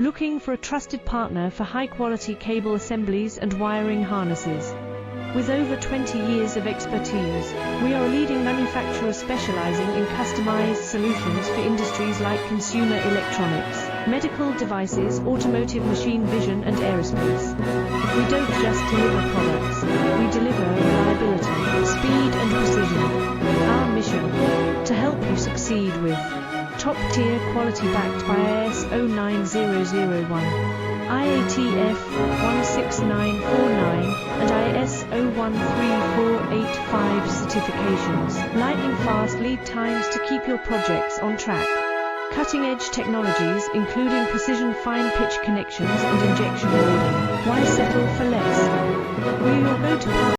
Looking for a trusted partner for high-quality cable assemblies and wiring harnesses. With over 20 years of expertise, we are a leading manufacturer specializing in customized solutions for industries like consumer electronics, medical devices, automotive machine vision, and aerospace. We don't just deliver products, we deliver reliability, speed, and precision. Our mission: to help you succeed with top-tier quality backed by IS 09001, IATF 16949, and IS 013485 certifications. Lightning-fast lead times to keep your projects on track. Cutting-edge technologies including precision fine-pitch connections and injection molding. Why settle for less? We're your go-to partner.